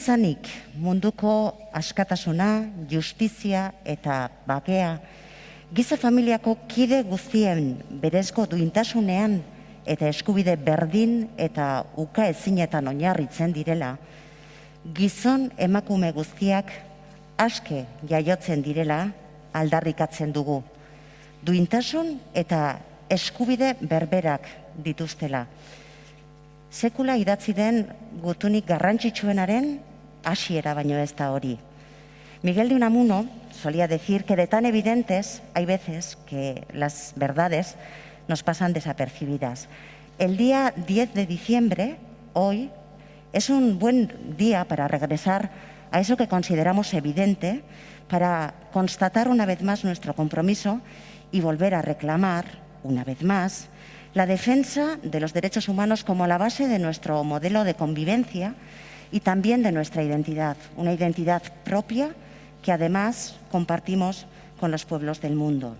Izanik munduko askatasuna, justizia eta bakea, giza familiako kide guztien berezko duintasunean eta eskubide berdin eta ukaezinetan oinarritzen direla, gizon emakume guztiak aske jaiotzen direla aldarrikatzen dugu. Duintasun eta eskubide berberak dituztela. Sekula idatzi den gutunik garrantzitsuenaren hasiera baino ez da hori. Miguel de Unamuno solía decir que de tan evidentes hay veces que las verdades nos pasan desapercibidas. El día 10 de diciembre, hoy, es un buen día para regresar a eso que consideramos evidente, para constatar una vez más nuestro compromiso y volver a reclamar, una vez más, la defensa de los derechos humanos como la base de nuestro modelo de convivencia y también de nuestra identidad, una identidad propia que además compartimos con los pueblos del mundo.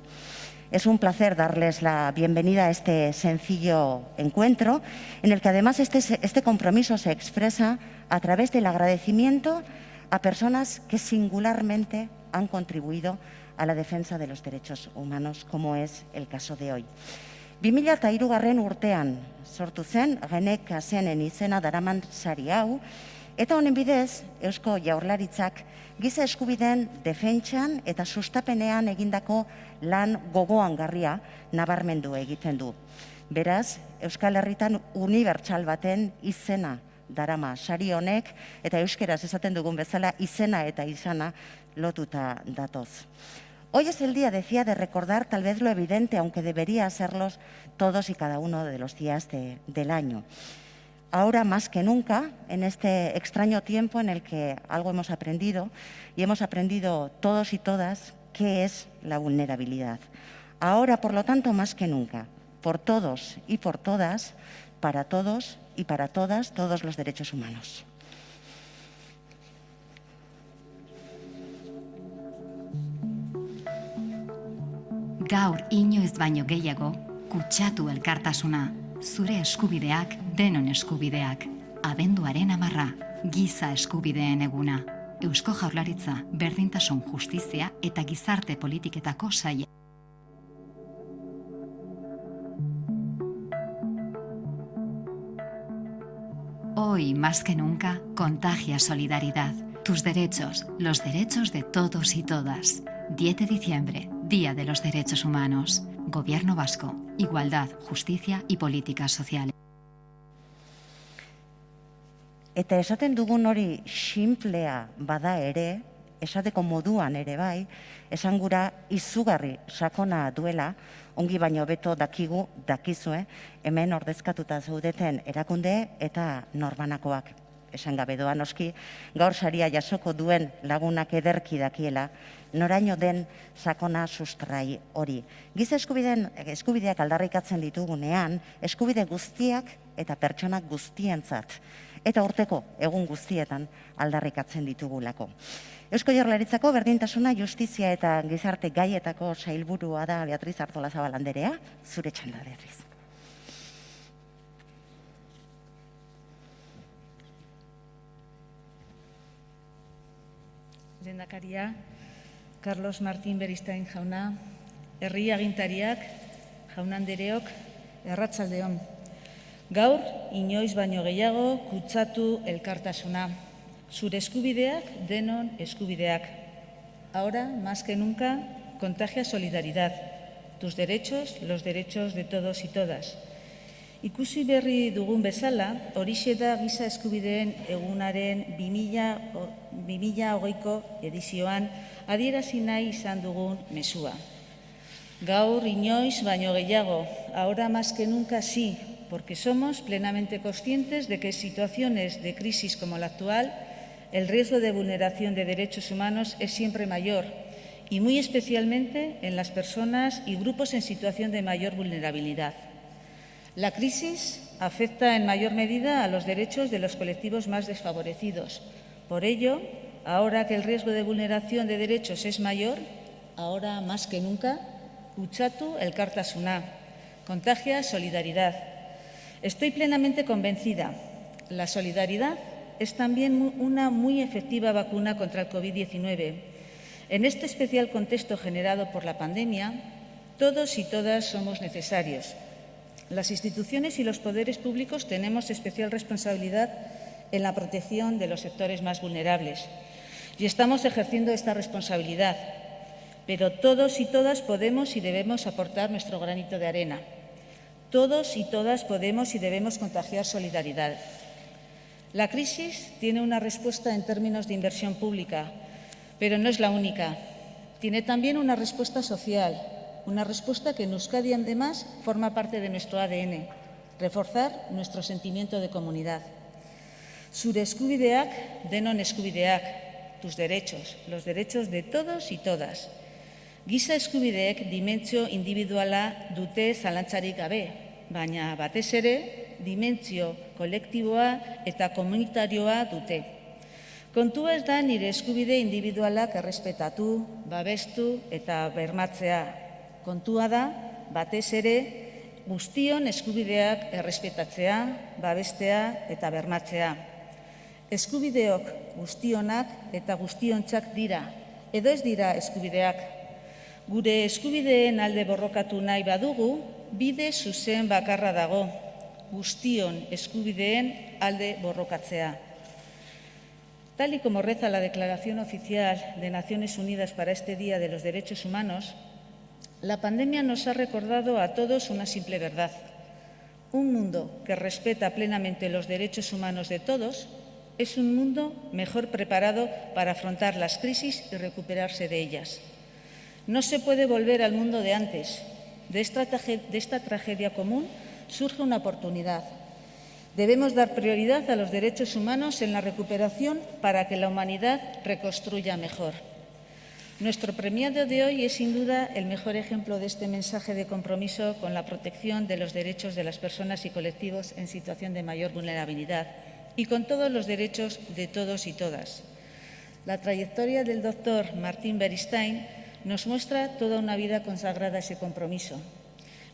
Es un placer darles la bienvenida a este sencillo encuentro, en el que además este compromiso se expresa a través del agradecimiento a personas que singularmente han contribuido a la defensa de los derechos humanos, como es el caso de hoy. 2003 urtean sortu zen Genek Azenen izena daraman sari hau, eta honen bidez Eusko Jaurlaritzak giza eskubideen defentsan eta sustapenean egindako lan gogoangarria nabarmendu egiten du. Beraz, Euskal Herritan unibertsal baten izena darama sari honek, eta euskeraz esaten dugun bezala izena eta izana lotuta datoz. Hoy es el día, decía, de recordar tal vez lo evidente, aunque debería serlos todos y cada uno de los días del año. Ahora más que nunca, en este extraño tiempo en el que algo hemos aprendido, y hemos aprendido todos y todas qué es la vulnerabilidad. Ahora, por lo tanto, más que nunca, por todos y por todas, para todos y para todas, todos los derechos humanos. Gaur inoiz baino gehiago, kutsatu elkartasuna, zure eskubideak, denon eskubideak, abenduaren 10, giza eskubideen eguna. Eusko Jaurlaritza, berdintasun, justizia eta gizarte politiketako saila. Hoy, más que nunca, contagia solidaridad. Tus derechos, los derechos de todos y todas. 10 de diciembre, Día de los Derechos Humanos. Gobierno Vasco, Igualdad, Justicia y Políticas Sociales. Eta esaten dugun hori sinplea bada ere, esateko moduan ere bai, esan gura izugarri sakona duela, ongi baino beto dakizue, hemen ordezkatuta zaudeten erakunde eta norbanakoak. Esan gabe doa noski, gaur saria jasoko duen lagunak ederki dakiela, noraino den sakona sustrai hori. Giza eskubideak aldarrikatzen ditugunean, eskubide guztiak eta pertsonak guztientzat, eta urteko egun guztietan aldarrikatzen ditugulako. Eusko Jaurlaritzako berdintasuna, justizia eta gizarte gaietako sailburua da Beatriz Artolazabal anderea, zure txanda, Beatriz. Lehendakaria, Carlos Martín Beristain jauna, herri agintariak, jaun-andereok, arratsaldeon. Gaur, inoiz baino gehiago, kutsatu elkartasuna. Zure eskubideak, denon eskubideak. Ahora, más que nunca, contagia solidaridad. Tus derechos, los derechos de todos y todas. Ikusi berri dugun bezala, horixe da giza eskubideen egunaren 2020ko edizioan adierazi nahi izan dugun mezua. Gaur inoiz baino gehiago, ahora más que nunca sí, porque somos plenamente conscientes de que en situaciones de crisis como la actual, el riesgo de vulneración de derechos humanos es siempre mayor, y muy especialmente en las personas y grupos en situación de mayor vulnerabilidad. La crisis afecta en mayor medida a los derechos de los colectivos más desfavorecidos. Por ello, ahora que el riesgo de vulneración de derechos es mayor, ahora más que nunca, kutsatu elkartasuna, contagia solidaridad. Estoy plenamente convencida, la solidaridad es también una muy efectiva vacuna contra el COVID-19. En este especial contexto generado por la pandemia, todos y todas somos necesarios. Las instituciones y los poderes públicos tenemos especial responsabilidad en la protección de los sectores más vulnerables y estamos ejerciendo esta responsabilidad, pero todos y todas podemos y debemos aportar nuestro granito de arena. Todos y todas podemos y debemos contagiar solidaridad. La crisis tiene una respuesta en términos de inversión pública, pero no es la única. Tiene también una respuesta social, una respuesta que en Euskadi, además, forma parte de nuestro ADN, reforzar nuestro sentimiento de comunidad. Zure eskubideak, denon eskubideak, tus derechos, los derechos de todos y todas. Giza eskubideek dimentsio individuala dute zalantzarik gabe, baina batez ere dimentsio kolektiboa eta komunitarioa dute. Kontua ez da nire eskubide individualak errespetatu, babestu eta bermatzea. Kontua da, batez ere, guztion eskubideak errespetatzea, babestea eta bermatzea. Eskubideok guztionak eta guztiontzak dira, edo ez dira eskubideak. Gure eskubideen alde borrokatu nahi badugu, bide zuzen bakarra dago, guztion eskubideen alde borrokatzea. Tal y como reza la Declaración Oficial de Naciones Unidas para este Día de los Derechos Humanos, la pandemia nos ha recordado a todos una simple verdad. Un mundo que respeta plenamente los derechos humanos de todos es un mundo mejor preparado para afrontar las crisis y recuperarse de ellas. No se puede volver al mundo de antes. De esta tragedia común surge una oportunidad. Debemos dar prioridad a los derechos humanos en la recuperación para que la humanidad reconstruya mejor. Nuestro premiado de hoy es sin duda el mejor ejemplo de este mensaje de compromiso con la protección de los derechos de las personas y colectivos en situación de mayor vulnerabilidad y con todos los derechos de todos y todas. La trayectoria del doctor Martín Beristain nos muestra toda una vida consagrada a ese compromiso.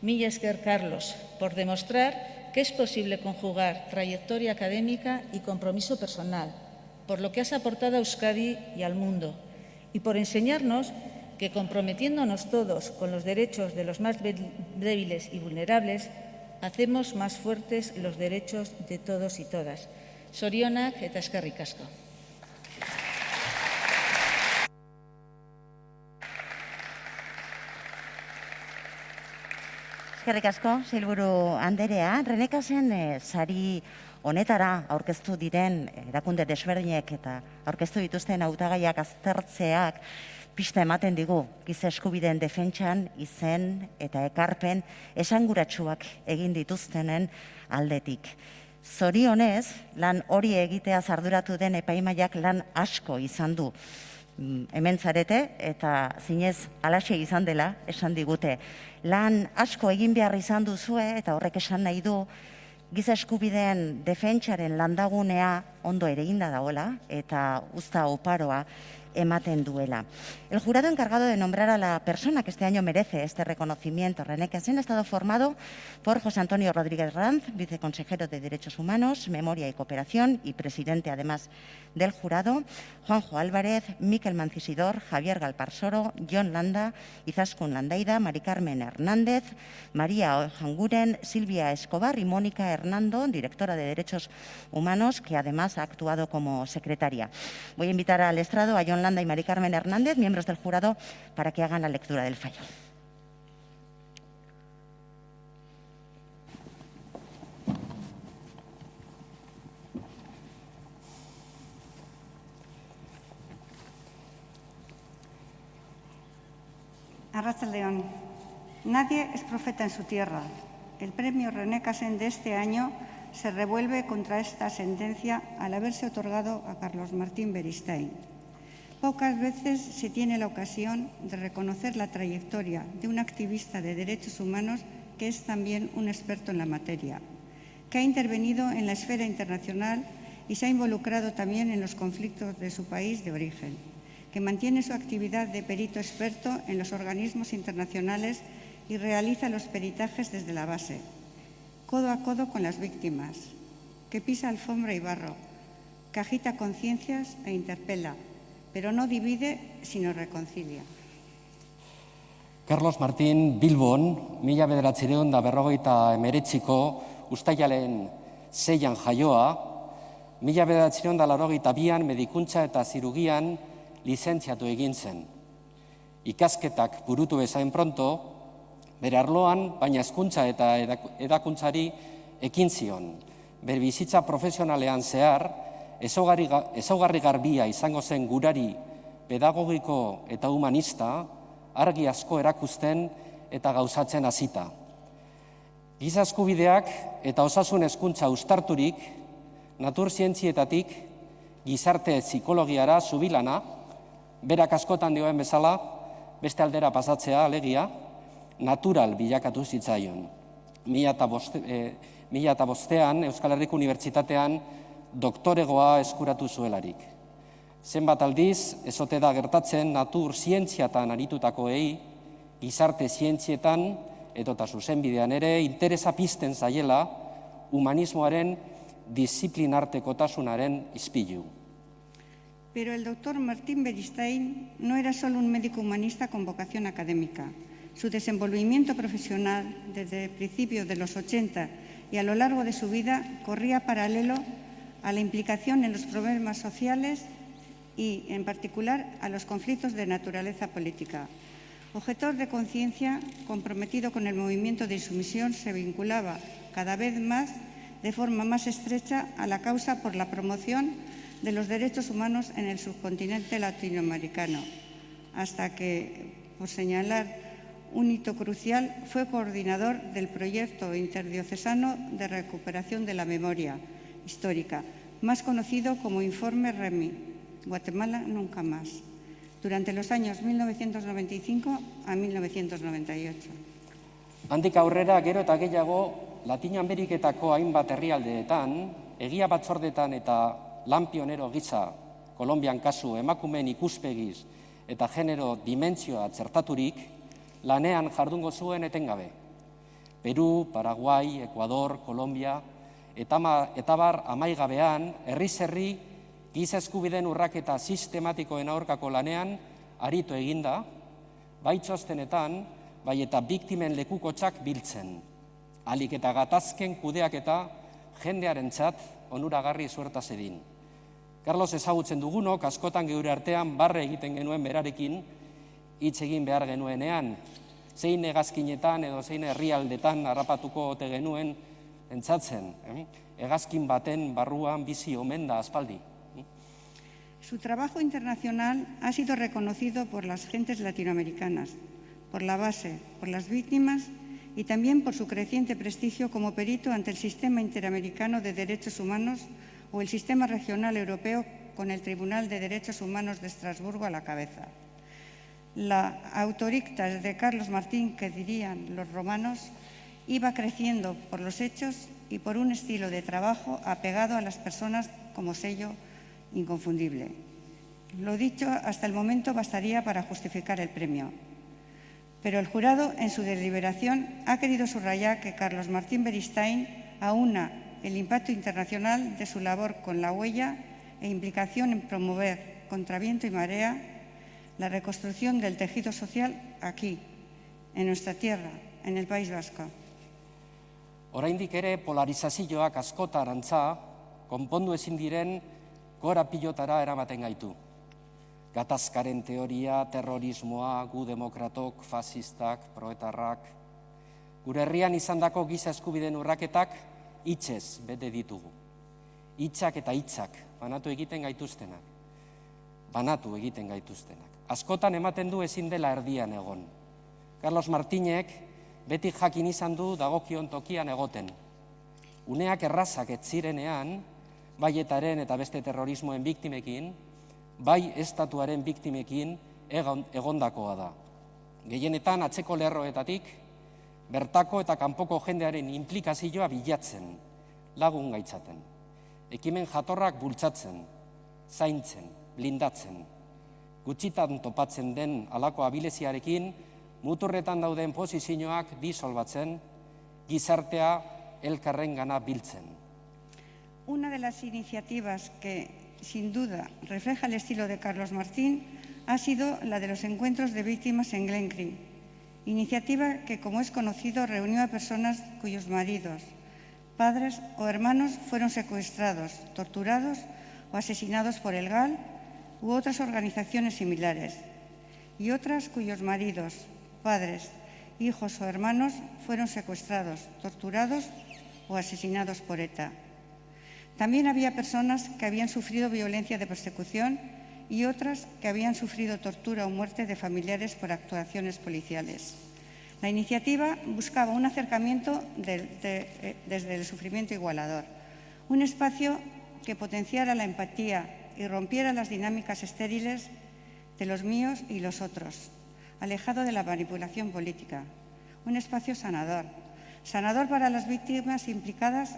Mila esker, Carlos, por demostrar que es posible conjugar trayectoria académica y compromiso personal, por lo que has aportado a Euskadi y al mundo, y por enseñarnos que comprometiéndonos todos con los derechos de los más débiles y vulnerables, hacemos más fuertes los derechos de todos y todas. Zorionak eta eskerrik asko. Eskerrik asko, Sailburu Anderea. Renekasen sari honetara aurkeztu diren erakunde desberdinek eta aurkeztu dituzten hautagaiak aztertzeak pista ematen digu giza eskubideen defentsan izen eta ekarpen esanguratsuak egin dituztenen aldetik. Zorionez, lan hori egitea arduratu den epaimahaiak lan asko izan du. Hemen zarete eta zinez halaxe izan dela esan digute. Lan asko egin behar izan duzue eta horrek esan nahi du giza eskubideen defentsaren landagunea ondo ere eginda dagoela eta uzta oparoa ematen duela. El jurado encargado de nombrar a la persona que este año merece este reconocimiento, Renekasen, ha estado formado por José Antonio Rodríguez Ranz, viceconsejero de Derechos Humanos, Memoria y Cooperación y presidente además del jurado, Juanjo Álvarez, Miquel Mancisidor, Javier Galparsoro, Jon Landa, Izaskun Landaida, Mari Carmen Hernández, María Ojanguren, Silvia Escobar y Mónica Hernando, directora de Derechos Humanos, que además ha actuado como secretaria. Voy a invitar al estrado a Jon Landa y Mari Carmen Hernández, miembros del jurado, para que hagan la lectura del fallo. Arratsaldeon. Nadie es profeta en su tierra. El premio Renekasen de este año se revuelve contra esta sentencia al haberse otorgado a Carlos Martín Beristain. Pocas veces se tiene la ocasión de reconocer la trayectoria de un activista de derechos humanos que es también un experto en la materia, que ha intervenido en la esfera internacional y se ha involucrado también en los conflictos de su país de origen, que mantiene su actividad de perito experto en los organismos internacionales y realiza los peritajes desde la base, codo a codo con las víctimas, que pisa alfombra y barro, que agita conciencias e interpela, pero no divide, sino reconcilia. Carlos Martín Bilbon, 1959ko uztailaren 6an jaioa, 1982an medikuntza eta zirugian lizentziatu egin zen. Ikasketak burutu bezain pronto, bere arloan, baina hezkuntza eta edakuntzari ekin zion. Bere bizitza profesionalean zehar, ezaugarri garbia izango zen gurari pedagogiko eta humanista, argi asko erakusten eta gauzatzen hasita. Giza eskubideak eta osasun hezkuntza uztarturik, natur zientzietatik gizarte psikologiara zubilana, berak askotan dioen bezala, beste aldera pasatzea alegia, natural bilakatu zitzaion. 2005an Euskal Herriko Unibertsitatean doktoregoa eskuratu zuelarik. Zenbat aldiz, ez ote da gertatzen natur zientziatan aritutakoei, gizarte zientzietan, edota zuzenbidean ere, interesa pizten zaiela humanismoaren disiplinartekotasunaren ispilu. Pero el doctor Martín Beristain no era solo un médico humanista con vocación académica. Su desenvolvimiento profesional desde principios de los 80 y a lo largo de su vida corría paralelo a la implicación en los problemas sociales y, en particular, a los conflictos de naturaleza política. Objetor de conciencia, comprometido con el movimiento de insumisión, se vinculaba cada vez más, de forma más estrecha, a la causa por la promoción de los derechos humanos en el subcontinente latinoamericano, hasta que, por señalar un hito crucial, fue coordinador del proyecto interdiocesano de recuperación de la memoria histórica, más conocido como Informe REMI, Guatemala Nunca Más, durante los años 1995 a 1998. Handik aurrera, gero eta gehiago, Latinoameriketako hainbat herrialdeetan, egia batzordetan eta lan pionero gisa, Kolonbian kasu emakumeen ikuspegiz eta genero dimentsioa txertaturik, lanean jardungo zuen etengabe. Peru, Paraguai, Ekuador, Kolombia, eta bar amaigabean, herri-herri, giza eskubideen urraketa sistematikoen aurkako lanean aritu eginda, bai txostenetan, bai eta biktimen lekukotxak biltzen. Alik eta gatazken kudeak eta jendearentzat onuragarri zuertaz edin. Carlos ezagutzen dugunok, askotan geure artean barre egiten genuen berarekin, hitz egin behar genuenean, zein hegazkinetan edo zein herrialdetan harrapatuko ote genuen entzatzen. Hegazkin baten barruan bizi omen da aspaldi. Su trabajo internacional ha sido reconocido por las gentes latinoamericanas, por la base, por las víctimas y también por su creciente prestigio como perito ante el Sistema Interamericano de Derechos Humanos o el Sistema Regional Europeo con el Tribunal de Derechos Humanos de Estrasburgo a la cabeza. La autorictas de Carlos Martín, que dirían los romanos, iba creciendo por los hechos y por un estilo de trabajo apegado a las personas como sello inconfundible. Lo dicho hasta el momento bastaría para justificar el premio. Pero el jurado, en su deliberación, ha querido subrayar que Carlos Martín Beristain aúna el impacto internacional de su labor con la huella e implicación en promover, contra viento y marea, la reconstrucción del tejido social aquí, en nuestra tierra, en el País Vasco. Oraindik ere polarizazioak askotarantza, konpondu ezin diren gora pilotara eramaten gaitu. Gatazkaren teoria, terrorismoa, gu demokratok, fasistak, proetarrak. Gure herrian izandako giza eskubideen urraketak hitzez bete ditugu. Hitzak eta hitzak banatu egiten gaituztenak. Askotan ematen du ezin dela erdian egon. Carlos Martinek beti jakin izan du dagokion tokian egoten. Uneak errazak ez zirenean, bai etaren eta beste terrorismoen biktimekin, bai estatuaren biktimekin egondakoa da. Gehienetan atzeko lerroetatik, bertako eta kanpoko jendearen implikazioa bilatzen, lagun gaitzaten. Ekimen jatorrak bultzatzen, zaintzen, blindatzen. Gutxitan topatzen den halako abileziarekin, muturretan dauden posizioak disolbatzen, gizartea elkarrengana biltzen. Una de las iniciativas que sin duda refleja el estilo de Carlos Martín ha sido la de los encuentros de víctimas en Glencree, iniciativa que, como es conocido, reunió a personas cuyos maridos, padres o hermanos fueron secuestrados, torturados o asesinados por el GAL u otras organizaciones similares, y otras cuyos maridos, padres, hijos o hermanos fueron secuestrados, torturados o asesinados por ETA. También había personas que habían sufrido violencia de persecución y otras que habían sufrido tortura o muerte de familiares por actuaciones policiales. La iniciativa buscaba un acercamiento desde el sufrimiento igualador, un espacio que potenciara la empatía y rompiera las dinámicas estériles de los míos y los otros, alejado de la manipulación política. Un espacio sanador, sanador para las víctimas implicadas,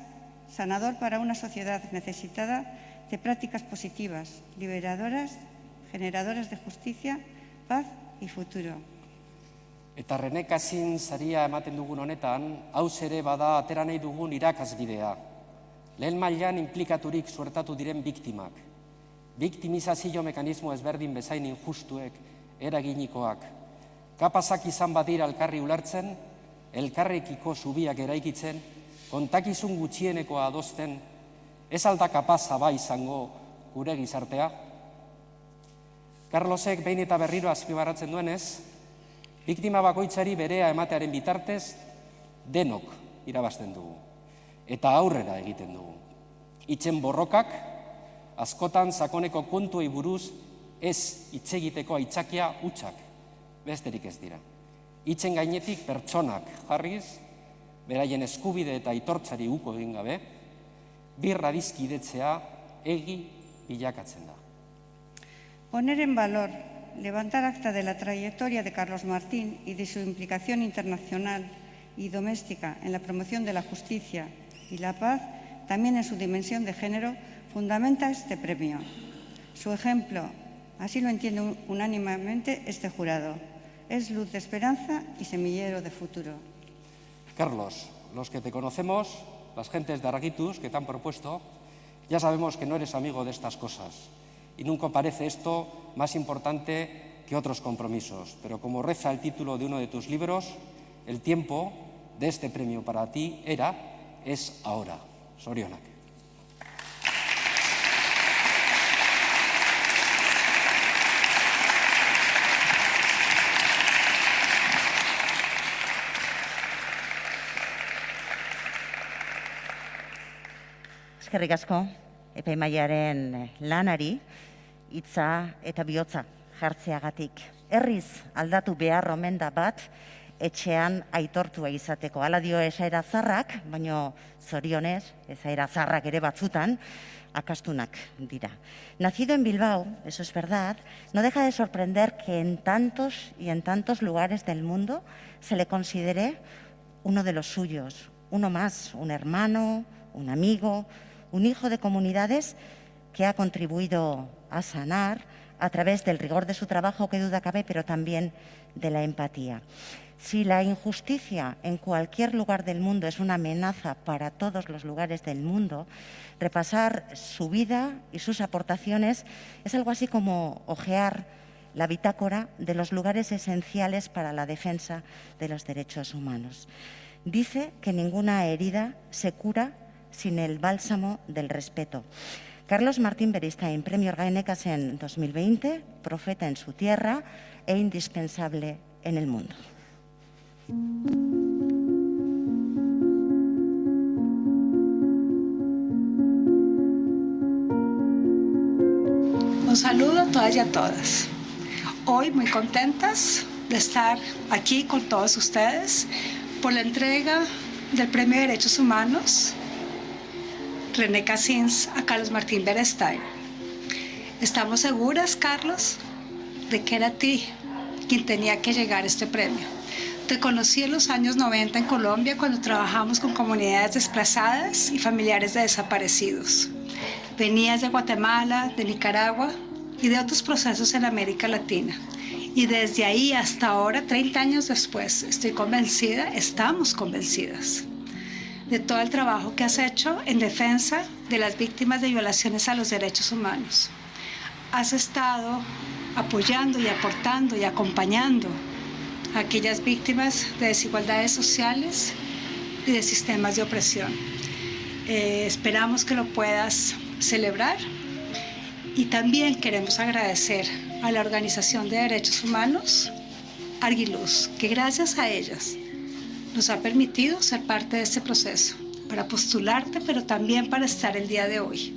sanador para una sociedad necesitada de prácticas positivas, liberadoras, generadoras de justicia, paz y futuro. Eta Renekasin saria ematen dugun honetan, hauz ere bada atera nahi dugun irakasbidea. Lehen mailan inplikaturik suertatu diren biktimak. Biktimizazio mekanismo ezberdin bezain injustuek, eraginikoak. Kapazak izan badira elkarri ulertzen, elkarrekiko zubiak eraikitzen, kontakizun gutxienekoa adosten, ez alda kapaza bai izango gure gizartea? Carlosek behin eta berriro azpimarratzen duenez, biktima bakoitzari berea ematearen bitartez, denok irabazten dugu. Eta aurrera egiten dugu. Hitzen borrokak, askotan sakoneko kontuei buruz ez hitz egiteko aitzakia hutsak, besterik ez dira. Hitzen gainetik pertsonak jarriz, beraien eskubide eta aitortzari uko egin gabe, birra dizkidetzea egi bilakatzen da. Poner en valor, levantar acta de la trayectoria de Carlos Martín y de su implicación internacional y doméstica en la promoción de la justicia y la paz, también en su dimensión de género, fundamenta este premio. Su ejemplo, así lo entiende unánimemente este jurado, es luz de esperanza y semillero de futuro. Carlos, los que te conocemos, las gentes de Argitus que te han propuesto, ya sabemos que no eres amigo de estas cosas y nunca parece esto más importante que otros compromisos. Pero como reza el título de uno de tus libros, el tiempo de este premio para ti es ahora. Zorionak. Eskerrik asko, epaimahaiaren lanari, hitza eta bihotza jartzeagatik. Herriz aldatu behar omen da bat, etxean aitortua izateko. Hala dio esaera zarrak, baino zorionez, esaera zarrak ere batzutan, akastunak dira. Nacido en Bilbao, eso es verdad, no deja de sorprender que en tantos y en tantos lugares del mundo se le considere uno de los suyos, uno más, un hermano, un amigo, un hijo de comunidades que ha contribuido a sanar a través del rigor de su trabajo, que duda cabe, pero también de la empatía. Si la injusticia en cualquier lugar del mundo es una amenaza para todos los lugares del mundo, repasar su vida y sus aportaciones es algo así como hojear la bitácora de los lugares esenciales para la defensa de los derechos humanos. Dice que ninguna herida se cura sin el bálsamo del respeto. Carlos Martín Beristain, Premio Renecas en 2020, profeta en su tierra e indispensable en el mundo. Un saludo a todas y a todas. Hoy muy contentas de estar aquí con todos ustedes por la entrega del Premio de Derechos Humanos René Casins a Carlos Martín Beristain. Estamos seguras, Carlos, de que era a ti quien tenía que llegar este premio. Te conocí en los años 90 en Colombia cuando trabajamos con comunidades desplazadas y familiares de desaparecidos. Venías de Guatemala, de Nicaragua y de otros procesos en América Latina. Y desde ahí hasta ahora, 30 años después, estoy convencida, estamos convencidas de todo el trabajo que has hecho en defensa de las víctimas de violaciones a los derechos humanos. Has estado apoyando y aportando y acompañando a aquellas víctimas de desigualdades sociales y de sistemas de opresión. Esperamos que lo puedas celebrar y también queremos agradecer a la Organización de Derechos Humanos Arguiluz, que gracias a ellas nos ha permitido ser parte de este proceso, para postularte, pero también para estar el día de hoy.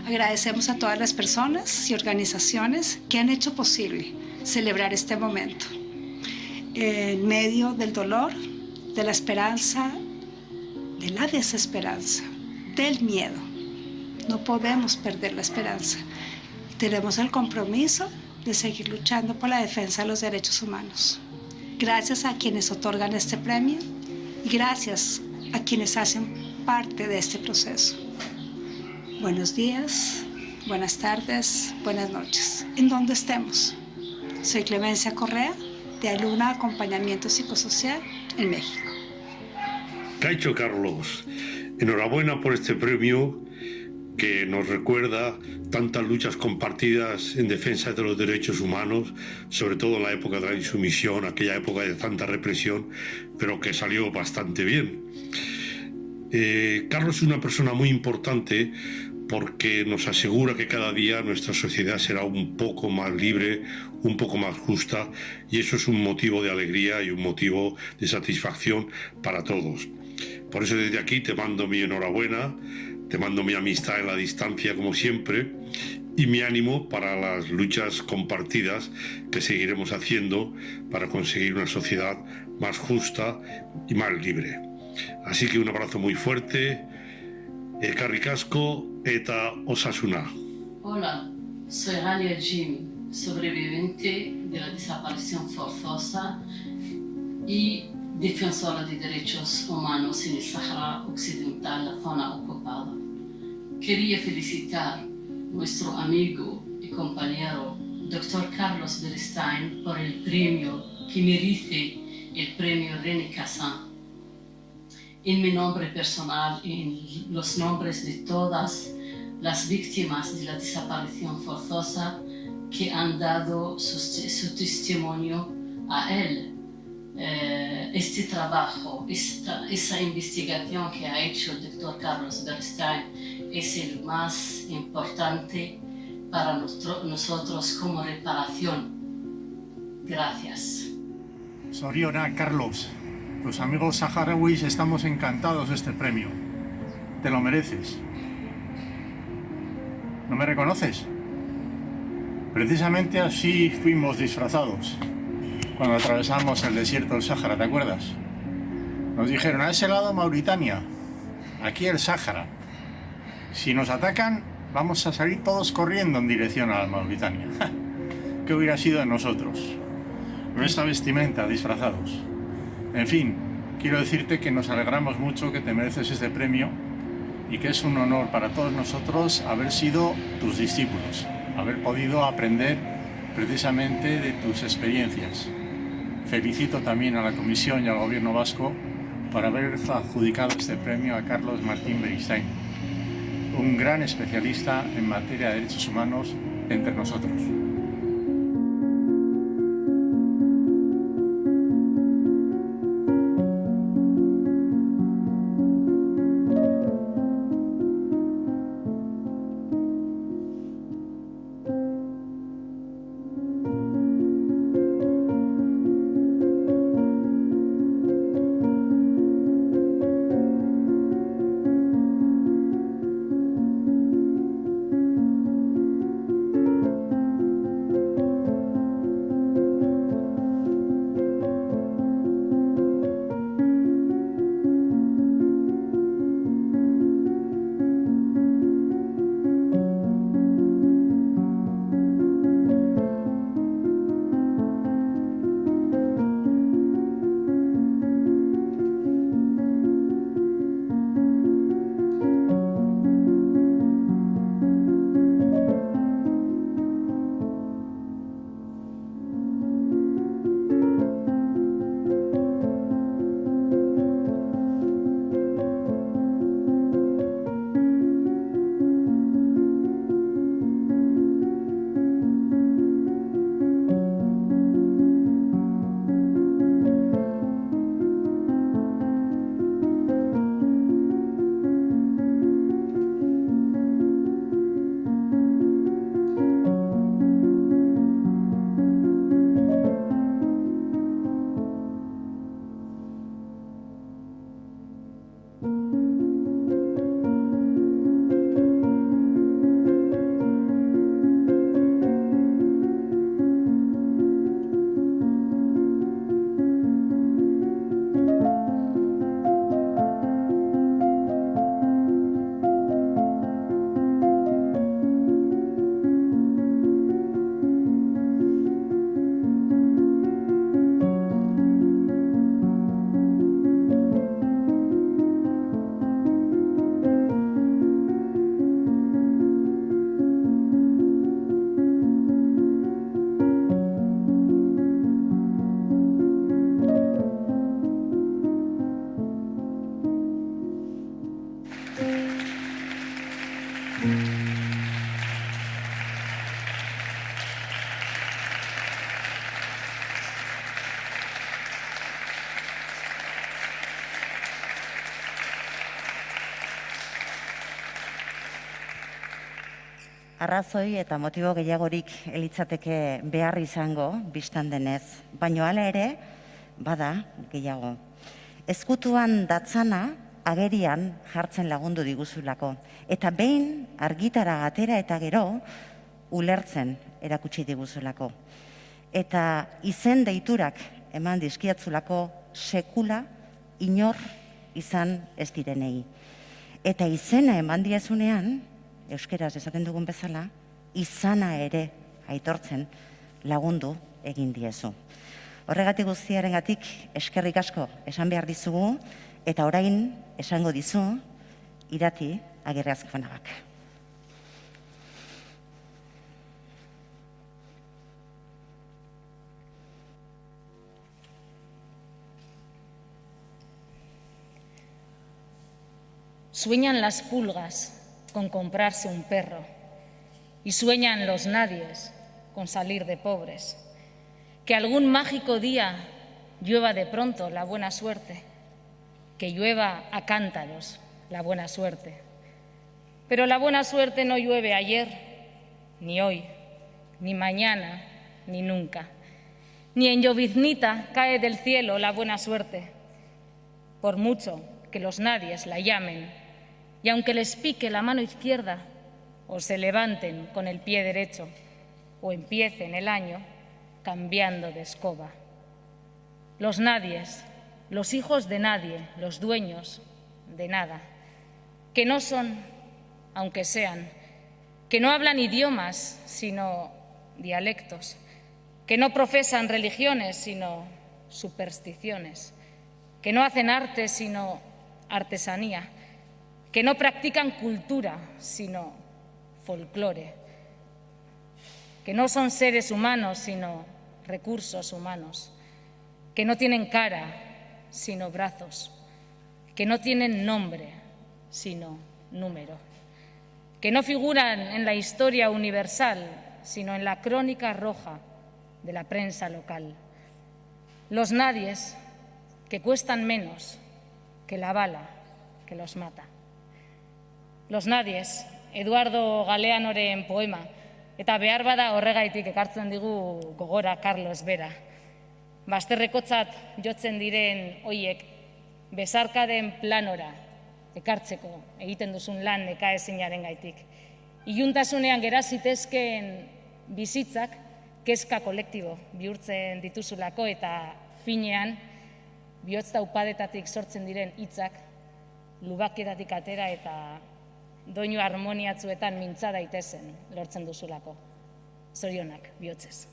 Agradecemos a todas las personas y organizaciones que han hecho posible celebrar este momento. En medio del dolor, de la esperanza, de la desesperanza, del miedo. No podemos perder la esperanza. Tenemos el compromiso de seguir luchando por la defensa de los derechos humanos. Gracias a quienes otorgan este premio y gracias a quienes hacen parte de este proceso. Buenos días, buenas tardes, buenas noches, en donde estemos. Soy Clemencia Correa, de Aluna Acompañamiento Psicosocial en México. Caicho Carlos, enhorabuena por este premio que nos recuerda tantas luchas compartidas en defensa de los derechos humanos, sobre todo en la época de la insumisión, aquella época de tanta represión, pero que salió bastante bien. Carlos es una persona muy importante porque nos asegura que cada día nuestra sociedad será un poco más libre, un poco más justa, y eso es un motivo de alegría y un motivo de satisfacción para todos. Por eso desde aquí te mando mi enhorabuena, te mando mi amistad en la distancia como siempre y mi ánimo para las luchas compartidas que seguiremos haciendo para conseguir una sociedad más justa y más libre. Así que un abrazo muy fuerte, Eskerrik asko eta osasuna. Hola, soy Ralia Jimmy, sobreviviente de la desaparición forzosa y defensora de derechos humanos en el Sahara Occidental, la zona ocupada. Quería felicitar a nuestro amigo y compañero Dr. Carlos Beristain por el premio que merece el premio René Cassin. En mi nombre personal y en los nombres de todas las víctimas de la desaparición forzosa que han dado su testimonio a él. Este trabajo, esa investigación que ha hecho el doctor Carlos Beristain es el más importante para nosotros como reparación. Gracias. Soriona, Carlos. Los amigos saharauis estamos encantados de este premio. Te lo mereces. ¿No me reconoces? Precisamente así fuimos disfrazados cuando atravesamos el desierto del Sáhara, ¿te acuerdas? Nos dijeron, a ese lado Mauritania, aquí el Sáhara. Si nos atacan, vamos a salir todos corriendo en dirección a la Mauritania. ¿Qué hubiera sido de nosotros? Nuestra vestimenta, disfrazados. En fin, quiero decirte que nos alegramos mucho que te mereces este premio y que es un honor para todos nosotros haber sido tus discípulos, haber podido aprender precisamente de tus experiencias. Felicito también a la Comisión y al Gobierno vasco por haber adjudicado este premio a Carlos Martín Beristain, un gran especialista en materia de derechos humanos entre nosotros. arrazoi eta motibo gehiagorik elitzateke behar izango, biztan denez, baino hala ere, bada gehiago. Ezkutuan datzana agerian jartzen lagundu diguzulako, eta behin argitara atera eta gero ulertzen erakutsi diguzulako. Eta izen deiturak eman dizkiatzulako sekula inor izan ez direnei. Eta izena eman diezunean, euskeraz esaten dugun bezala, izana ere aitortzen lagundu egin diezu. Horregatik guztiarengatik eskerrik asko esan behar dizugu, eta orain esango dizu Irati Agirre Azkonagak. Sueñan las pulgas con comprarse un perro y sueñan los nadies con salir de pobres. Que algún mágico día llueva de pronto la buena suerte, que llueva a cántaros la buena suerte. Pero la buena suerte no llueve ayer, ni hoy, ni mañana, ni nunca. Ni en lloviznita cae del cielo la buena suerte, por mucho que los nadies la llamen, y aunque les pique la mano izquierda, o se levanten con el pie derecho, o empiecen el año cambiando de escoba. Los nadies, los hijos de nadie, los dueños de nada, que no son, aunque sean, que no hablan idiomas, sino dialectos, que no profesan religiones, sino supersticiones, que no hacen arte, sino artesanía, que no practican cultura, sino folclore, que no son seres humanos, sino recursos humanos, que no tienen cara, sino brazos, que no tienen nombre, sino número, que no figuran en la historia universal, sino en la crónica roja de la prensa local. Los nadies que cuestan menos que la bala que los mata. Los nadies, Eduardo Galeanoren poema, eta behar bada horregaitik ekartzen digu gogora Carlos Bera. Bazterrekotzat jotzen diren hoiek bezarkaden planora ekartzeko egiten duzun lan nekaezinaren gaitik. Iluntasunean gera zitezkeen bizitzak kezka kolektibo bihurtzen dituzulako eta finean bihotz taupadetatik sortzen diren hitzak lubaketatik atera eta doinu harmoniatzuetan mintza daitezen lortzen duzulako. Zorionak, bihotzez.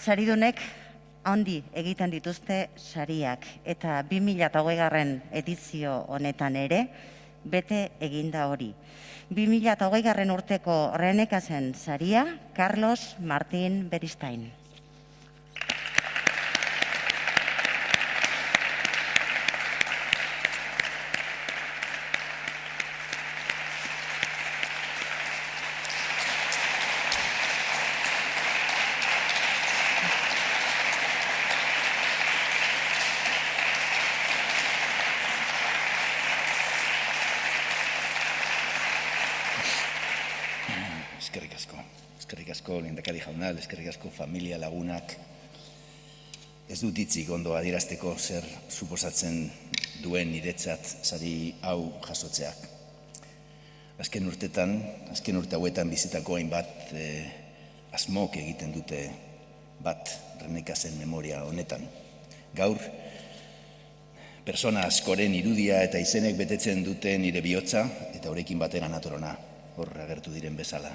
Saridunek handi egiten dituzte sariak, eta 2020 edizio honetan ere bete eginda hori. 2020 urteko Renekasen saria, Carlos Martín Beristain. Eskerrik asko, lehendakari jauna, eskerrik asko familia lagunak. Ez dut hitzik ondo adierazteko zer suposatzen duen niretzat sari hau jasotzeak. Azken urte hauetan bizitako hainbat asmok egiten dute bat Renekasen memoria honetan. Gaur, persona askoren irudia eta izenek betetzen dute nire bihotza eta horrekin batera natorona, hor agertu diren bezala.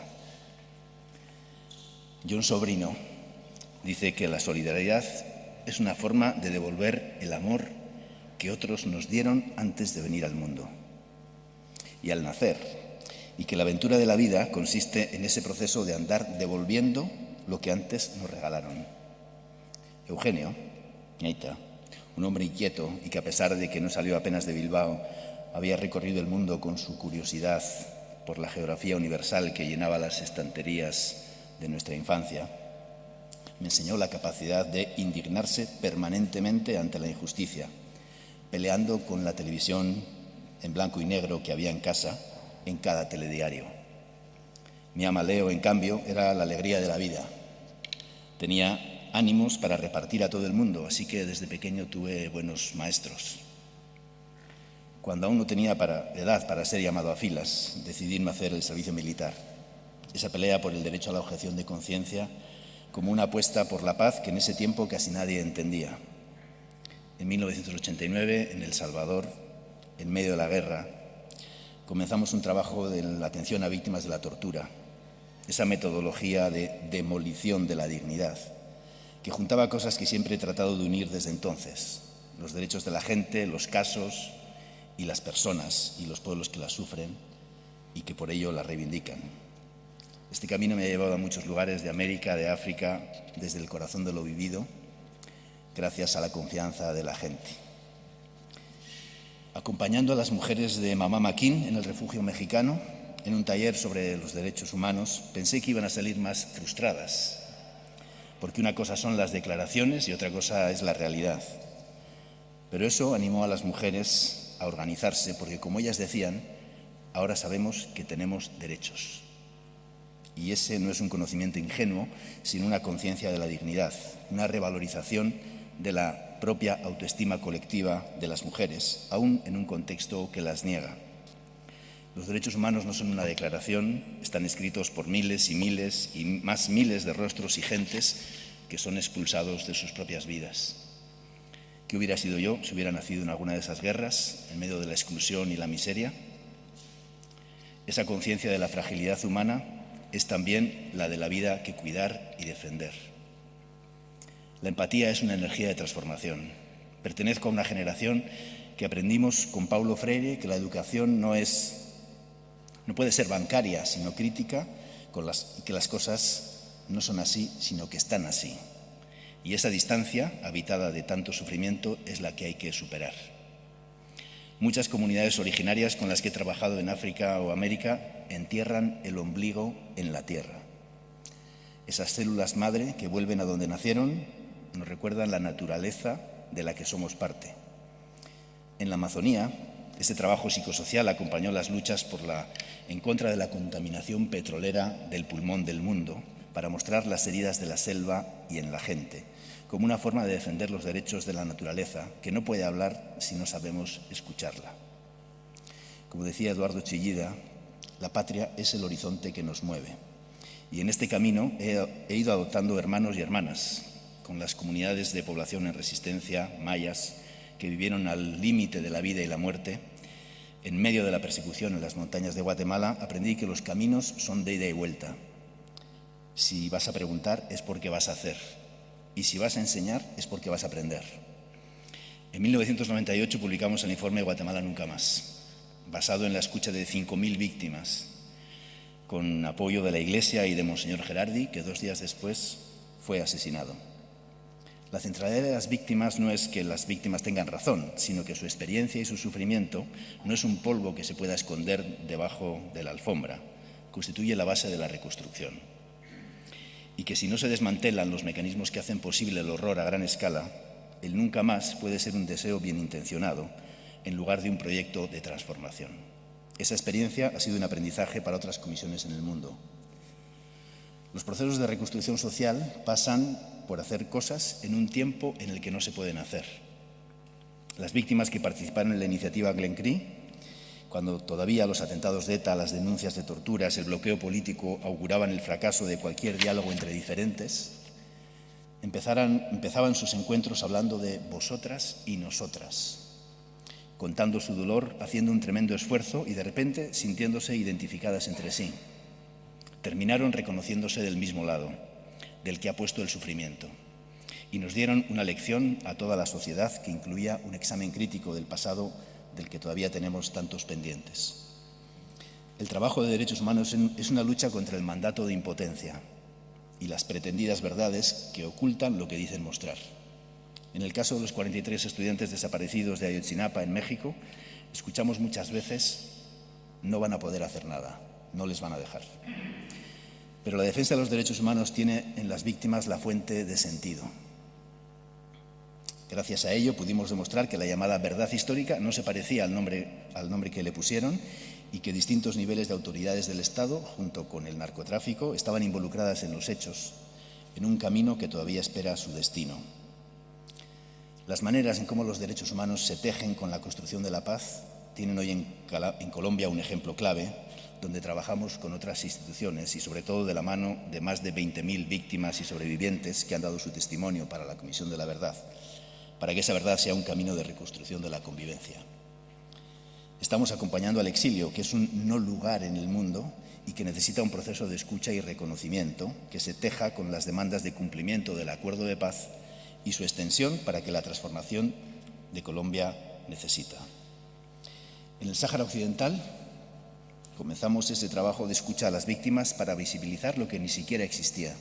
John Sobrino dice que la solidaridad es una forma de devolver el amor que otros nos dieron antes de venir al mundo y al nacer, y que la aventura de la vida consiste en ese proceso de andar devolviendo lo que antes nos regalaron. Eugenio, Ñaita, un hombre inquieto y que a pesar de que no salió apenas de Bilbao, había recorrido el mundo con su curiosidad por la geografía universal que llenaba las estanterías de nuestra infancia, me enseñó la capacidad de indignarse permanentemente ante la injusticia, peleando con la televisión en blanco y negro que había en casa en cada telediario. Mi ama Leo, en cambio, era la alegría de la vida. Tenía ánimos para repartir a todo el mundo, así que desde pequeño tuve buenos maestros. Cuando aún no tenía edad para ser llamado a filas, decidí no hacer el servicio militar. Esa pelea por el derecho a la objeción de conciencia como una apuesta por la paz que en ese tiempo casi nadie entendía. En 1989, en El Salvador, en medio de la guerra, comenzamos un trabajo de la atención a víctimas de la tortura, esa metodología de demolición de la dignidad, que juntaba cosas que siempre he tratado de unir desde entonces: los derechos de la gente, los casos y las personas y los pueblos que las sufren y que por ello las reivindican. Este camino me ha llevado a muchos lugares de América, de África, desde el corazón de lo vivido, gracias a la confianza de la gente. Acompañando a las mujeres de Mamá Maquín en el refugio mexicano, en un taller sobre los derechos humanos, pensé que iban a salir más frustradas, porque una cosa son las declaraciones y otra cosa es la realidad. Pero eso animó a las mujeres a organizarse, porque, como ellas decían, ahora sabemos que tenemos derechos. Y ese no es un conocimiento ingenuo, sino una conciencia de la dignidad, una revalorización de la propia autoestima colectiva de las mujeres, aún en un contexto que las niega. Los derechos humanos no son una declaración, están escritos por miles y miles y más miles de rostros y gentes que son expulsados de sus propias vidas. ¿Qué hubiera sido yo si hubiera nacido en alguna de esas guerras, en medio de la exclusión y la miseria? Esa conciencia de la fragilidad humana es también la de la vida que cuidar y defender. La empatía es una energía de transformación. Pertenezco a una generación que aprendimos con Paulo Freire que la educación no puede ser bancaria, sino crítica, que las cosas no son así, sino que están así. Y esa distancia, habitada de tanto sufrimiento, es la que hay que superar. Muchas comunidades originarias con las que he trabajado en África o América entierran el ombligo en la tierra. Esas células madre que vuelven a donde nacieron nos recuerdan la naturaleza de la que somos parte. En la Amazonía, este trabajo psicosocial acompañó las luchas en contra de la contaminación petrolera del pulmón del mundo, para mostrar las heridas de la selva y en la gente, como una forma de defender los derechos de la naturaleza, que no puede hablar si no sabemos escucharla. Como decía Eduardo Chillida, la patria es el horizonte que nos mueve. Y en este camino he ido adoptando hermanos y hermanas, con las comunidades de población en resistencia, mayas, que vivieron al límite de la vida y la muerte. En medio de la persecución en las montañas de Guatemala, aprendí que los caminos son de ida y vuelta. Si vas a preguntar, es porque vas a hacer. Y si vas a enseñar, es porque vas a aprender. En 1998 publicamos el informe Guatemala Nunca Más, basado en la escucha de 5.000 víctimas, con apoyo de la Iglesia y de Monseñor Gerardi, que 2 días después fue asesinado. La centralidad de las víctimas no es que las víctimas tengan razón, sino que su experiencia y su sufrimiento no es un polvo que se pueda esconder debajo de la alfombra, constituye la base de la reconstrucción. Y que si no se desmantelan los mecanismos que hacen posible el horror a gran escala, el nunca más puede ser un deseo bien intencionado en lugar de un proyecto de transformación. Esa experiencia ha sido un aprendizaje para otras comisiones en el mundo. Los procesos de reconstrucción social pasan por hacer cosas en un tiempo en el que no se pueden hacer. Las víctimas que participaron en la iniciativa Glen Cree, cuando todavía los atentados de ETA, las denuncias de torturas, el bloqueo político auguraban el fracaso de cualquier diálogo entre diferentes, empezaban sus encuentros hablando de vosotras y nosotras, contando su dolor, haciendo un tremendo esfuerzo y de repente sintiéndose identificadas entre sí. Terminaron reconociéndose del mismo lado, del que ha puesto el sufrimiento. Y nos dieron una lección a toda la sociedad que incluía un examen crítico del pasado del que todavía tenemos tantos pendientes. El trabajo de derechos humanos es una lucha contra el mandato de impotencia y las pretendidas verdades que ocultan lo que dicen mostrar. En el caso de los 43 estudiantes desaparecidos de Ayotzinapa, en México, escuchamos muchas veces: no van a poder hacer nada, no les van a dejar. Pero la defensa de los derechos humanos tiene en las víctimas la fuente de sentido. Gracias a ello pudimos demostrar que la llamada verdad histórica no se parecía al nombre que le pusieron y que distintos niveles de autoridades del Estado, junto con el narcotráfico, estaban involucradas en los hechos, en un camino que todavía espera su destino. Las maneras en cómo los derechos humanos se tejen con la construcción de la paz tienen hoy en Colombia un ejemplo clave, donde trabajamos con otras instituciones y sobre todo de la mano de más de 20.000 víctimas y sobrevivientes que han dado su testimonio para la Comisión de la Verdad, para que esa verdad sea un camino de reconstrucción de la convivencia. Estamos acompañando al exilio, que es un no lugar en el mundo y que necesita un proceso de escucha y reconocimiento que se teja con las demandas de cumplimiento del acuerdo de paz y su extensión para que la transformación de Colombia necesita. En el Sáhara Occidental comenzamos ese trabajo de escucha a las víctimas para visibilizar lo que ni siquiera existía.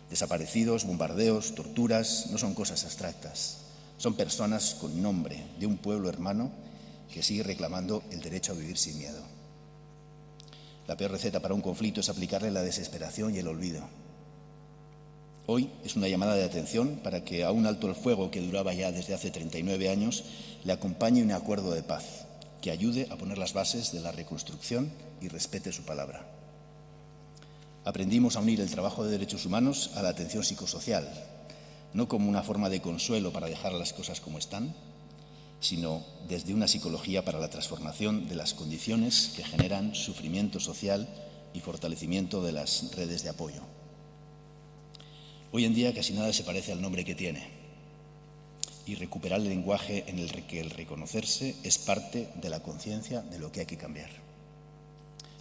Desaparecidos, bombardeos, torturas, no son cosas abstractas. Son personas con nombre de un pueblo hermano que sigue reclamando el derecho a vivir sin miedo. La peor receta para un conflicto es aplicarle la desesperación y el olvido. Hoy es una llamada de atención para que a un alto el fuego que duraba ya desde hace 39 años le acompañe un acuerdo de paz que ayude a poner las bases de la reconstrucción y respete su palabra. Aprendimos a unir el trabajo de derechos humanos a la atención psicosocial, no como una forma de consuelo para dejar las cosas como están, sino desde una psicología para la transformación de las condiciones que generan sufrimiento social y fortalecimiento de las redes de apoyo. Hoy en día casi nada se parece al nombre que tiene, y recuperar el lenguaje en el que el reconocerse es parte de la conciencia de lo que hay que cambiar.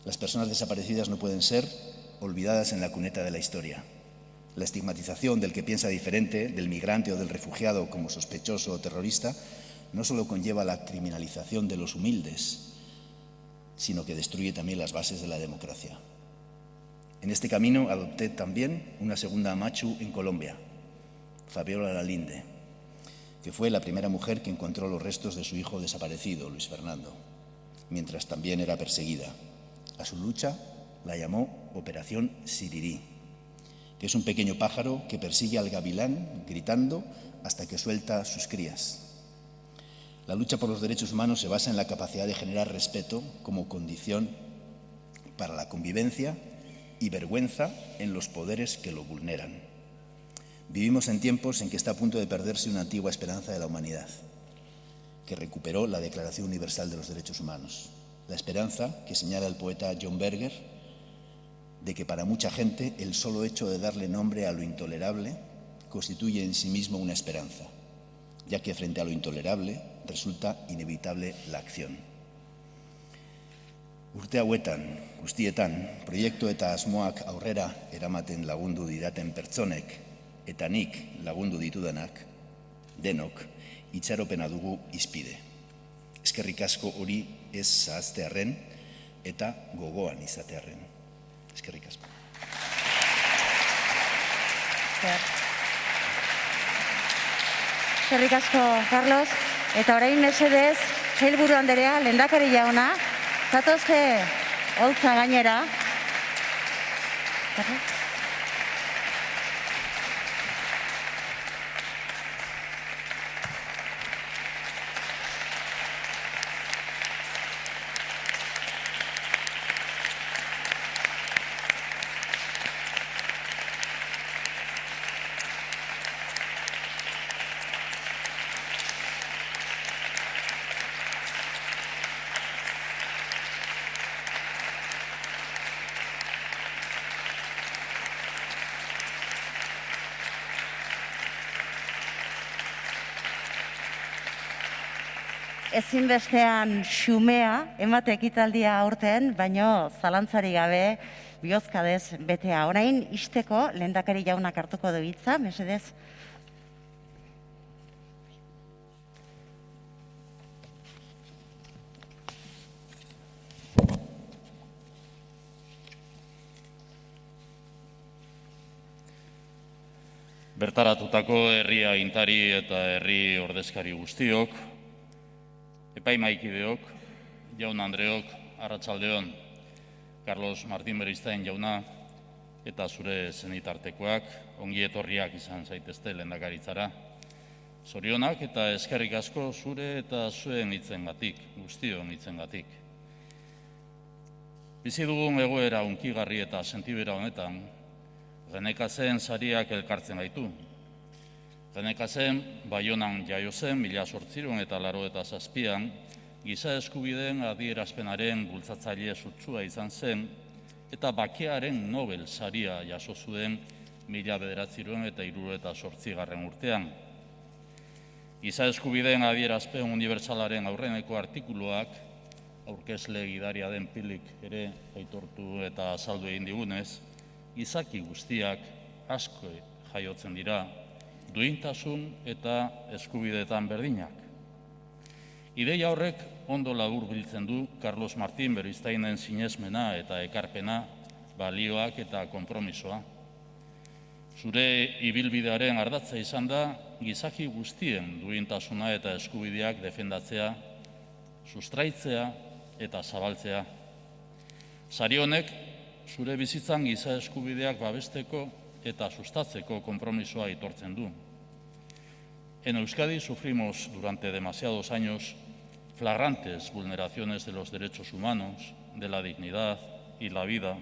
Las personas desaparecidas no pueden ser olvidadas en la cuneta de la historia. La estigmatización del que piensa diferente, del migrante o del refugiado como sospechoso o terrorista, no solo conlleva la criminalización de los humildes, sino que destruye también las bases de la democracia. En este camino adopté también una segunda machu en Colombia, Fabiola Lalinde, que fue la primera mujer que encontró los restos de su hijo desaparecido, Luis Fernando, mientras también era perseguida. A su lucha la llamó Operación Sirirí, que es un pequeño pájaro que persigue al gavilán gritando hasta que suelta sus crías. La lucha por los derechos humanos se basa en la capacidad de generar respeto como condición para la convivencia y vergüenza en los poderes que lo vulneran. Vivimos en tiempos en que está a punto de perderse una antigua esperanza de la humanidad, que recuperó la Declaración Universal de los Derechos Humanos. La esperanza que señala el poeta John Berger de que para mucha gente el solo hecho de darle nombre a lo intolerable constituye en sí mismo una esperanza, ya que frente a lo intolerable resulta inevitable la acción. Urte hauetan, guztietan, proiektu eta asmoak aurrera eramaten lagundu didaten pertsonek eta nik lagundu ditudanak, denok, itxaropena dugu izpide. Eskerrik asko hori ez zahaztearren eta gogoan izatearren. Eskerrik asko. Eskerrik asko, Carlos. Eta orain mesedez, sailburu anderea, lehendakari jauna, zatozte holtza gainera. Ezinbestean xumea, emate ekitaldia aurten, baino zalantzari gabe, bihozkadez betea. Orain, isteko, lehendakari jaunak hartuko du hitza, mesedez. Bertaratutako herri agintari eta herri ordezkari guztiok, epaimaikideok, jaun Andreok, arratsaldeon, Carlos Martín Beristain jauna, eta zure senitartekoak ongi etorriak izan zaitezte lehendakaritzara. Zorionak eta eskerrik asko zure eta zuen hitzengatik, guztion hitzengatik. Bizi dugun egoera hunkigarri eta sentibera honetan, Genekazen sariak elkartzen gaitu. Genekazen Baionan jaio zen 1887an, giza eskubideen adierazpenaren bultzatzaile sutsua izan zen eta bakearen Nobel saria jaso zuen 1978 urtean. Giza eskubideen adierazpen unibertsalaren aurreneko artikuluak, aurkezle gidaria den Pilik ere aitortu eta azaldu egin digunez, gizaki guztiak asko jaiotzen dira, duintasun eta eskubideetan berdinak. Ideia horrek ondo laburbiltzen du Carlos Martín Beristáinen sinesmena eta ekarpena, balioak eta konpromisoa. Zure ibilbidearen ardatza izan da, gizaki guztien duintasuna eta eskubideak defendatzea, sustraitzea eta zabaltzea. Sari honek, zure bizitzan giza eskubideak babesteko eta sustatzeko konpromisoa aitortzen du. En Euskadi sufrimos durante demasiados años flagrantes vulneraciones de los derechos humanos, de la dignidad y la vida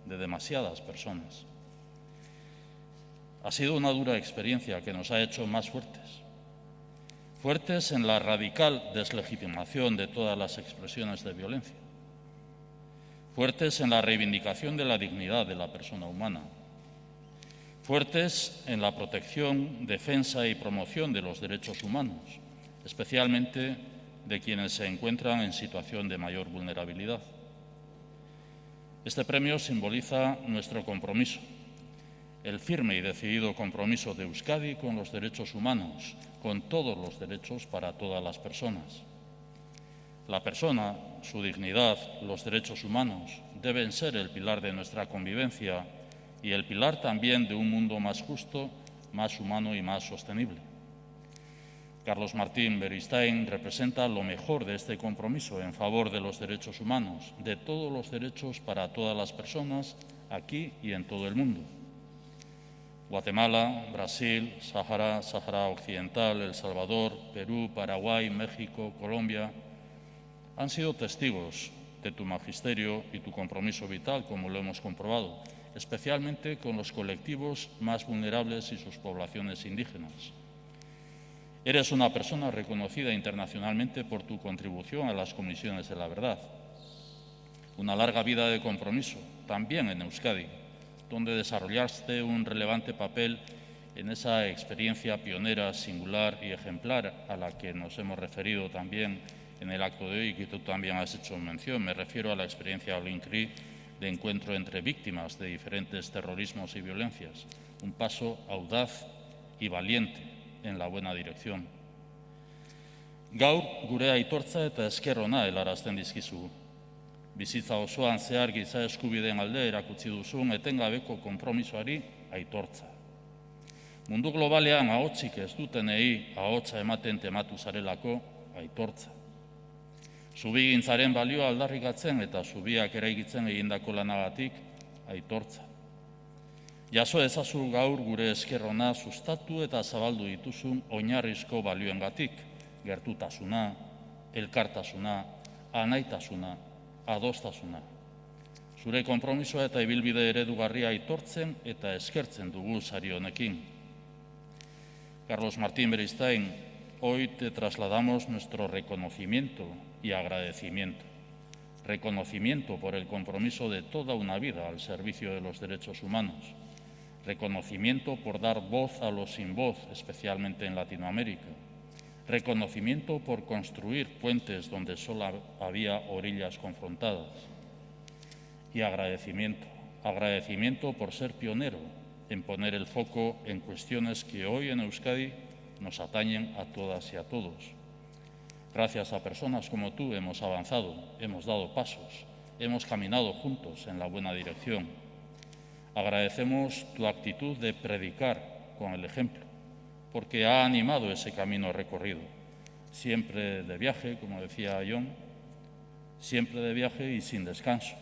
de demasiadas personas. Ha sido una dura experiencia que nos ha hecho más fuertes. Fuertes en la radical deslegitimación de todas las expresiones de violencia. Fuertes en la reivindicación de la dignidad de la persona humana. Fuertes en la protección, defensa y promoción de los derechos humanos, especialmente de quienes se encuentran en situación de mayor vulnerabilidad. Este premio simboliza nuestro compromiso, el firme y decidido compromiso de Euskadi con los derechos humanos, con todos los derechos para todas las personas. La persona, su dignidad, los derechos humanos deben ser el pilar de nuestra convivencia y el pilar también de un mundo más justo, más humano y más sostenible. Carlos Martín Beristain representa lo mejor de este compromiso en favor de los derechos humanos, de todos los derechos para todas las personas, aquí y en todo el mundo. Guatemala, Brasil, Sáhara Occidental, El Salvador, Perú, Paraguay, México, Colombia han sido testigos de tu magisterio y tu compromiso vital, como lo hemos comprobado, especialmente con los colectivos más vulnerables y sus poblaciones indígenas. Eres una persona reconocida internacionalmente por tu contribución a las comisiones de la verdad. Una larga vida de compromiso, también en Euskadi, donde desarrollaste un relevante papel en esa experiencia pionera, singular y ejemplar a la que nos hemos referido también en el acto de hoy y que tú también has hecho mención. Me refiero a la experiencia Olincri de encuentro entre víctimas de diferentes terrorismos y violencias. Un paso audaz y valiente en la buena dirección. Gaur gure aitortza eta esker ona helarazten dizkizugu. Bizitza osoan zehar giza eskubideen alde erakutsi duzun etengabeko konpromisoari aitortza. Mundu globalean ahotsik ez dutenei ahotsa ematen tematu zarelako aitortza. Zubigintzaren balioa aldarrikatzen eta zubiak eraikitzen egindako lanagatik aitortza. Jaso ezazu gaur gure esker ona sustatu eta zabaldu dituzun oinarrizko balioengatik, gertutasuna, elkartasuna, anaitasuna, adostasuna. Zure konpromisoa eta ibilbide eredugarria aitortzen eta eskertzen dugu sari honekin. Carlos Martín Beristain, hoy te trasladamos nuestro reconocimiento y agradecimiento. Reconocimiento por el compromiso de toda una vida al servicio de los derechos humanos. Reconocimiento por dar voz a los sin voz, especialmente en Latinoamérica. Reconocimiento por construir puentes donde solo había orillas confrontadas. Y agradecimiento. Agradecimiento por ser pionero en poner el foco en cuestiones que hoy en Euskadi nos atañen a todas y a todos. Gracias a personas como tú hemos avanzado, hemos dado pasos, hemos caminado juntos en la buena dirección. Agradecemos tu actitud de predicar con el ejemplo, porque ha animado ese camino recorrido. Siempre de viaje, como decía John, siempre de viaje y sin descanso.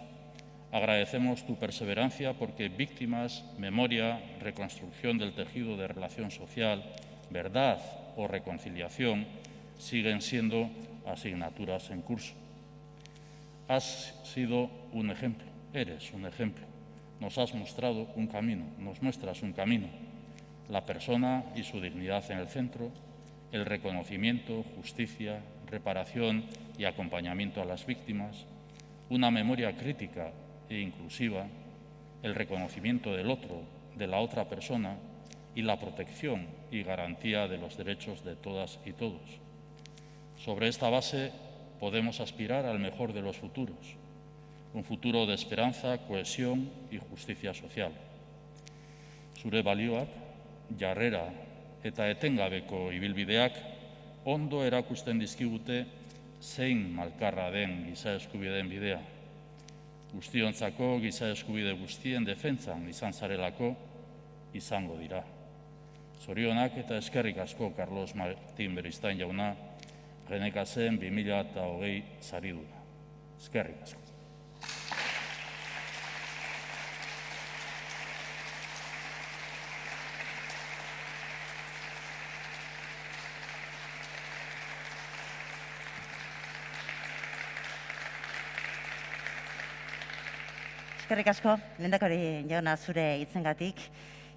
Agradecemos tu perseverancia porque víctimas, memoria, reconstrucción del tejido de relación social, verdad o reconciliación siguen siendo asignaturas en curso. Has sido un ejemplo, eres un ejemplo. Nos has mostrado un camino, nos muestras un camino. La persona y su dignidad en el centro, el reconocimiento, justicia, reparación y acompañamiento a las víctimas, una memoria crítica e inclusiva, el reconocimiento del otro, de la otra persona y la protección y garantía de los derechos de todas y todos. Sobre esta base podemos aspirar al mejor de los futuros, un futuro de esperanza, cohesión y justicia social. Zure balioak, jarrera eta etengabeko ibilbideak ondo erakusten dizkigute zein malkarra den giza eskubideen bidea. Guztiontzako giza eskubide guztien defentsan izan zarelako izango dira. Zorionak eta eskerrik asko Carlos Martín Beristain jauna, Renekasen 2020 sariduna. Eskerrik asko. Eskerrik asko, lehendakari jauna zure hitzengatik.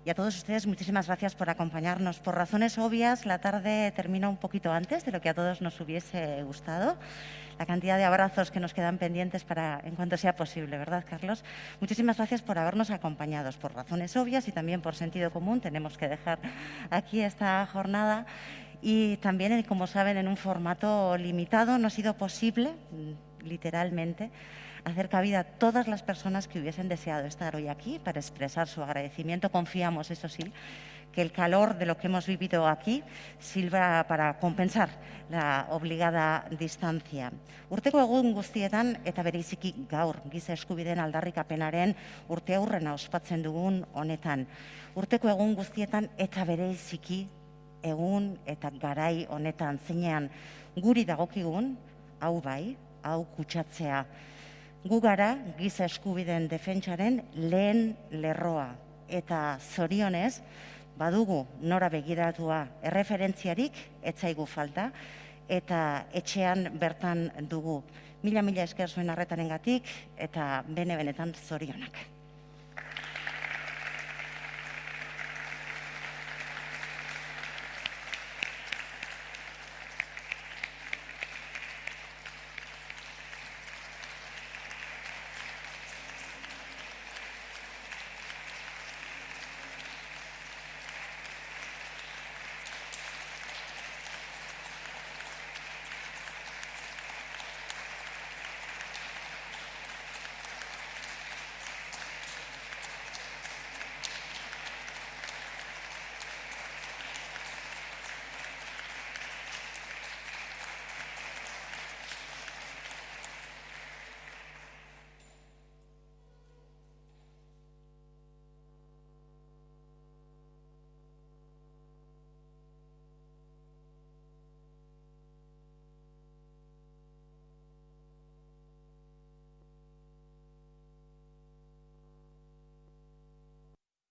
Y a todos ustedes, muchísimas gracias por acompañarnos. Por razones obvias, la tarde termina un poquito antes de lo que a todos nos hubiese gustado. La cantidad de abrazos que nos quedan pendientes para en cuanto sea posible, ¿verdad, Carlos? Muchísimas gracias por habernos acompañado. Por razones obvias y también por sentido común, tenemos que dejar aquí esta jornada. Y también, como saben, en un formato limitado, no ha sido posible, literalmente, hacer cabida a todas las personas que hubiesen deseado estar hoy aquí para expresar su agradecimiento. Confiamos, eso sí, que el calor de lo que hemos vivido aquí sirva para compensar la obligada distancia. Urteko egun guztietan eta bereziki gaur giza eskubideen aldarrikapenaren urteurrena ospatzen dugun honetan. Urteko egun guztietan eta bereziki egun eta garai honetan zeinean guri dagokigun, hau bai, hau kutsatzea. Gu gara giza eskubideen defentsaren lehen lerroa eta zorionez badugu nora begiratua erreferentziarik ez zaigu falta eta etxean bertan dugu. Mila esker zuen arretarengatik eta benetan zorionak.